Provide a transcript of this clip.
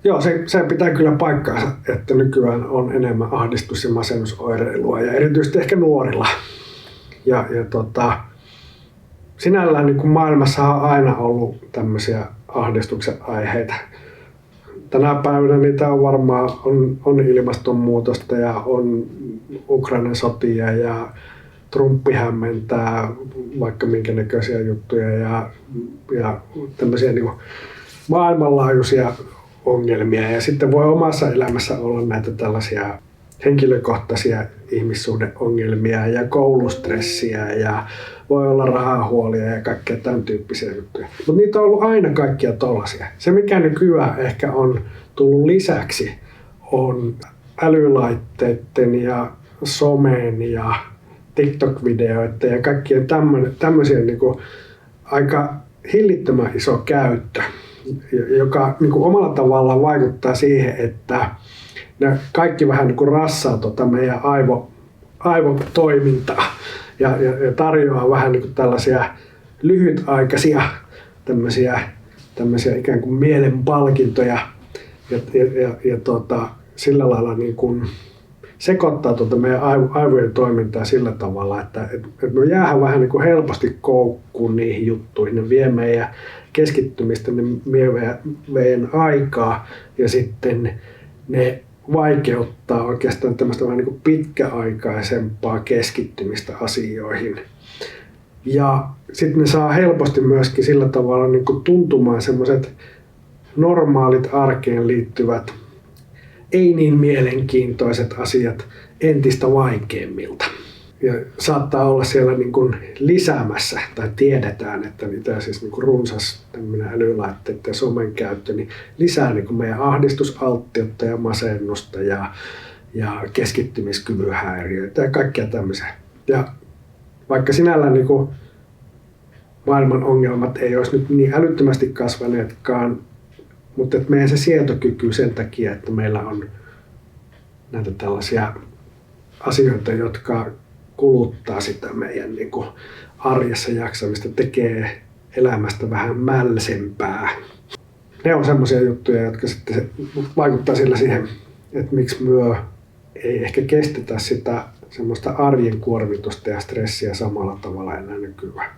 Joo, se pitää kyllä paikkaansa, että nykyään on enemmän ahdistus- ja masennusoireilua ja erityisesti ehkä nuorilla. Sinällään niin kuin maailmassa on aina ollut tämmöisiä ahdistuksen aiheita. Tänä päivänä niitä on varmaan on ilmastonmuutosta ja on Ukrainan sotia ja Trumpi hämmentää vaikka minkä näköisiä juttuja ja tämmöisiä niin kuin maailmanlaajuisia ongelmia. Ja sitten voi omassa elämässä olla näitä tällaisia henkilökohtaisia ihmissuhdeongelmia ja koulustressiä ja voi olla rahahuolia ja kaikkea tämän tyyppisiä juttuja. Mutta niitä on ollut aina kaikkia tollaisia. Se mikä nykyään ehkä on tullut lisäksi on älylaitteiden ja somen ja TikTok-videoiden ja kaikkien tämmöisiä niin kuin aika hillittömän iso käyttö, joka niin kuin omalla tavallaan vaikuttaa siihen, että ne kaikki vähän niin kuin rassaa meidän aivotoimintaa ja tarjoaa vähän niin kuin tällaisia lyhytaikaisia tämmöisiä ikään kuin mielenpalkintoja ja sillä lailla niin kuin sekoittaa meidän aivojen toimintaa sillä tavalla, että me jäädään vähän niin kuin helposti koukkuun niihin juttuihin. Ne vie meidän keskittymistä, ne vie meidän aikaa ja sitten ne vaikeuttaa oikeastaan tämmöistä vähän niin kuin pitkäaikaisempaa keskittymistä asioihin. Ja sitten ne saa helposti myöskin sillä tavalla niin kuin tuntumaan semmoiset normaalit arkeen liittyvät ei niin mielenkiintoiset asiat entistä vaikeammilta. Ja saattaa olla siellä niin kuin lisäämässä, tai tiedetään, että niitä siis niin kuin runsas älylaitteiden ja somen käyttö niin lisää niin kuin meidän ahdistusalttiutta ja masennusta ja keskittymiskyvyn häiriöitä ja kaikkea tämmöisiä. Ja vaikka sinällään niin kuin maailman ongelmat ei olisi nyt niin älyttömästi kasvaneetkaan, mutta meidän se sietokyky sen takia, että meillä on näitä tällaisia asioita, jotka kuluttaa sitä meidän niin kuin arjessa jaksamista, tekee elämästä vähän mälsempää. Ne on semmoisia juttuja, jotka sitten vaikuttaa sillä siihen, että miksi myö ei ehkä kestetä sitä semmoista arjen kuormitusta ja stressiä samalla tavalla enää nykyään.